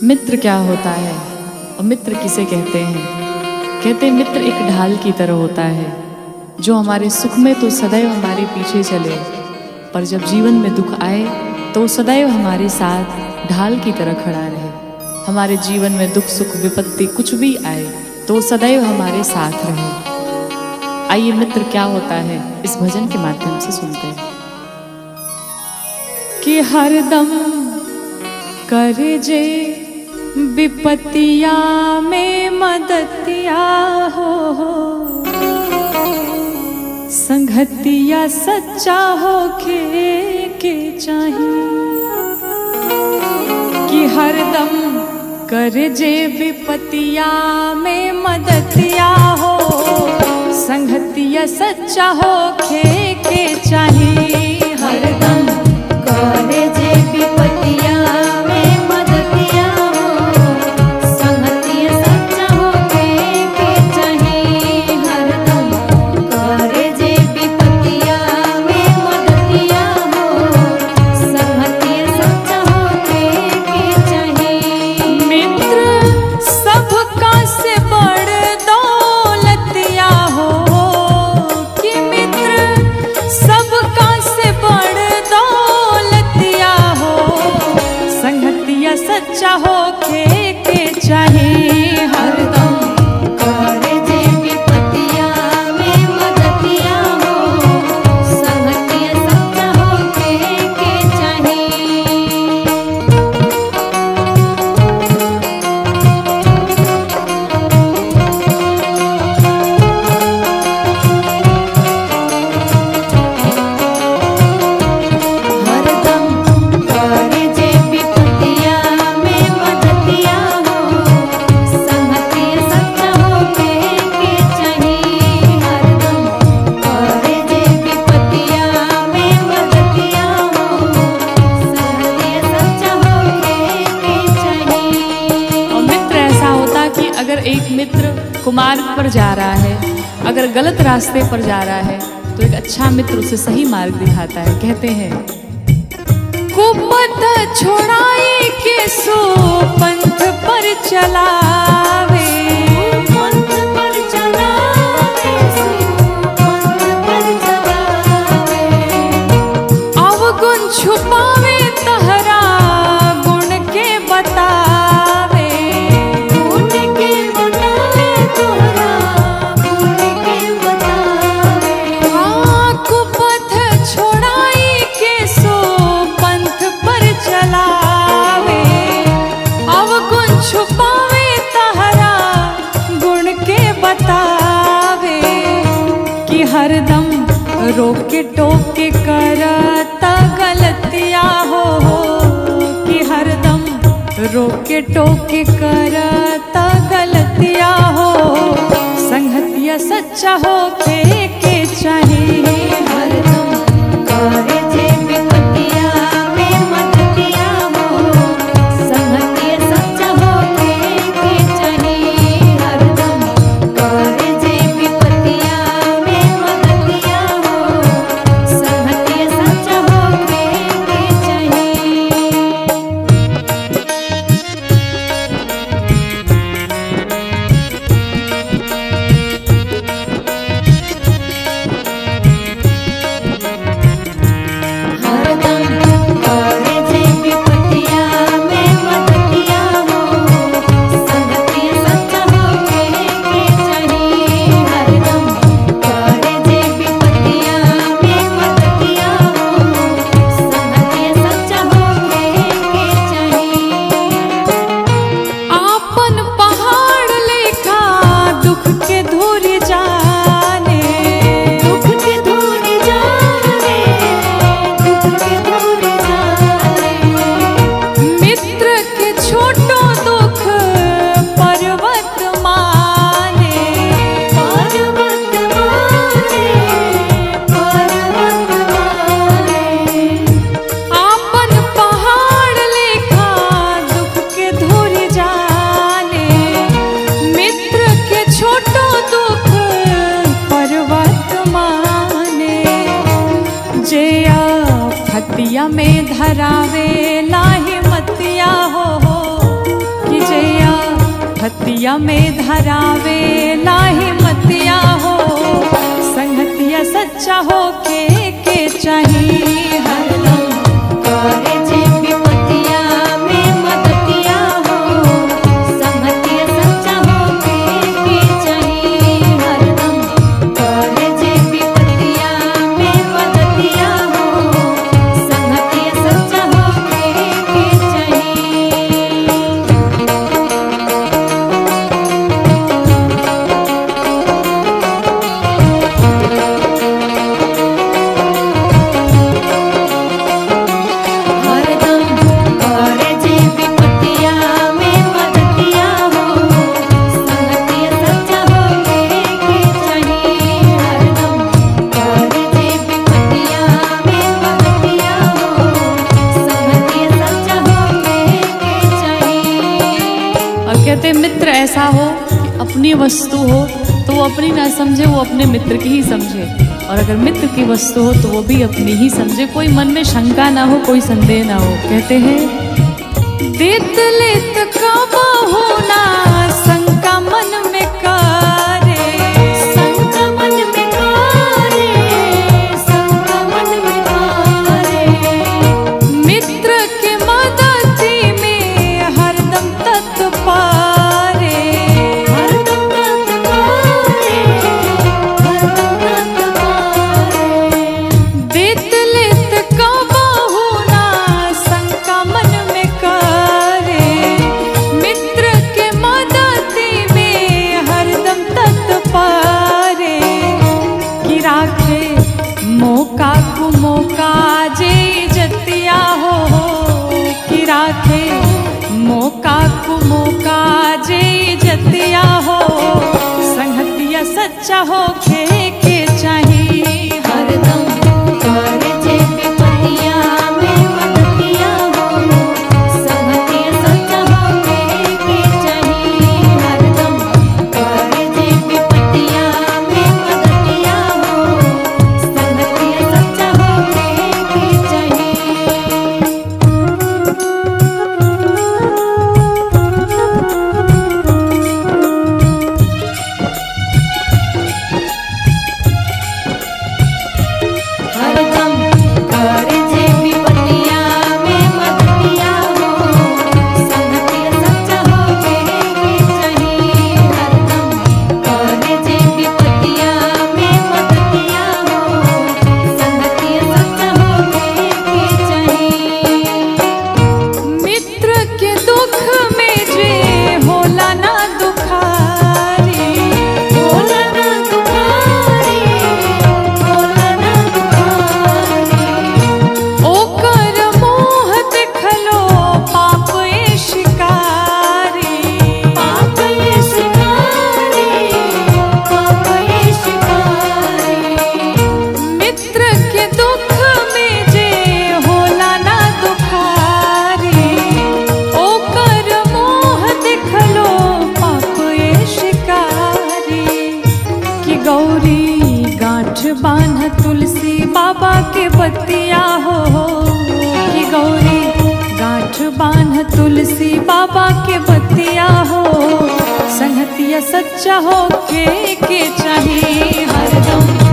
मित्र क्या होता है और मित्र किसे कहते हैं? कहते हैं मित्र एक ढाल की तरह होता है जो हमारे सुख में तो सदैव हमारे पीछे चले, पर जब जीवन में दुख आए तो सदैव हमारे साथ ढाल की तरह खड़ा रहे। हमारे जीवन में दुख सुख विपत्ति कुछ भी आए तो सदैव हमारे साथ रहे। आइए मित्र क्या होता है इस भजन के माध्यम से सुनते हैं। कि हरदम कर जे विपत्तिया में मदतिया हो, संगतिया सच्चा हो के चाहिए। कि हरदम कर जे विपत्तिया में मदतिया हो, संगतिया सच्चा हो के चाहिए। हरदम कर जे विपत्तिया में मदतिया हो, संगतिया सच्चा हो के चाहिए। हरदम कर जे विपत्तिया में मदतिया हो, संगतिया सच्चा हो के चाहिए। मित्र सबका से बड़ दौलतिया हो, कि मित्र सबका से बड़ दौलतिया हो, संगतिया सच्चा हो के चाहिए। हरदम कर जे विपत्तिया में मदतिया हो, संगतिया सच्चा हो के चाहिए। हरदम कर जे विपत्तिया में मदतिया हो, संगतिया सच्चा हो के चाहिए। हरदम कर जे विपत्तिया में मदतिया हो, संगतिया सच्चा हो के चाहिए। और मित्र ऐसा होता कि अगर एक मित्र कुमार्ग पर जा रहा है, अगर गलत रास्ते पर जा रहा है तो एक अच्छा मित्र उसे सही मार्ग दिखाता है। कहते हैं कुपथ छोड़ाई के सो पंथ पर चलावे, पंथ पर चलावे, पंथ पर चलावे। अवगुण छुपावे तहरा गुण के बतावे। गुण के बतावे तोरा, गुण के बतावे। हाँ, कुपथ छोड़ाई के सो पंथ पर चलावे, अवगुण छुपावे तहरा गुण के बतावे। कि हरदम रोके टोके करता गलतिया हो, कि हरदम रोके टोके करता गलतिया हो, संगतिया सच्चा हो के चाहिए। हरदम कर जे विपत्तिया में मदतिया हो, संगतिया सच्चा हो के चाहिए। हरदम कर जे विपत्तिया में मदतिया हो, संगतिया सच्चा हो के चाहिए। हरदम कर जे विपत्तिया में मदतिया हो, संगतिया सच्चा हो के चाहिए। हरदम कर जे विपत्तिया में मदतिया हो, संगतिया सच्चा हो के चाहिए। आपन पहाड़ लेखा दुख के धूर जाने, दुख के दूर जाने, दुख के दूर जाने। मित्र के छोटो दुख पर्वत माने। पर्वत माने, पर्वत माने। आपन पहाड़ लेखा दुख के धूर जाने, मित्र के छोटो दुख पर्वत माने। जे फतिया में धरावे लाहि मतिया हो, जेया हतिया में धरावे लाहे मतिया हो संगतिया सच्चा हो के चाहिए हरदम करे जे विपतिया में मदतिया हो संगतिया सच्चा हो के चाहिए हरदम करे जे विपतिया में मदतिया हो संगतिया सच्चा हो के चाहिए। हरदम करे जे विपतिया में मदतिया हो संगतिया सच्चा हो के चाहिए हरदम करे जे विपतिया में मदतिया हो संगतिया सच्चा हो के चाहिए। और कहते मित्र ऐसा हो अपनी वस्तु हो तो वो अपनी ना समझे, वो अपने मित्र की ही समझे, और अगर मित्र की वस्तु हो तो वो भी अपनी ही समझे, कोई मन में शंका ना हो, कोई संदेह ना हो। कहते हैं देत लेत काबा होना शंका मन में करे संका मन में करे संका मन में करे मित्र के मदति में हरदम तत्पारे हरदम तत्पारे हरदम तत्पारे देत लेत काबा होना शंका मन में करे मित्र के मदति में हरदम तत्पारे कि राखे मौका को मौका जे जतिया हो कि राखे मौका को मौका जे जतिया हो संगतिया सच्चा हो के चाहिए हरदम करे जे विपतिया में मदतिया हो संगतिया सच्चा हो के चाहिए हरदम करे जे विपतिया में मदतिया हो संगतिया सच्चा हो के चाहिए। हरदम करे जे विपतिया में मदतिया हो संगतिया सच्चा हो के चाहिए हरदम करे जे विपतिया में मदतिया हो संगतिया सच्चा हो के चाहिए। मित्र के दुख में जे होला ना दुखारी होला ना दुखारी होला ना दुखारी ओकर मोह देखलो पाप ए शिकारी पाप ये शिकारी पाप ये शिकारी मित्र के दुख में जे होला ना दुखारी ओकर मोह देखलो पाप ए शिकारी कि गौरी गांठ बांध तुलसी बाबा के बतिया हो कि गौरी गांठ बांध तुलसी बाबा के बतिया हो संगतिया सच्चा हो के चाहिए हरदम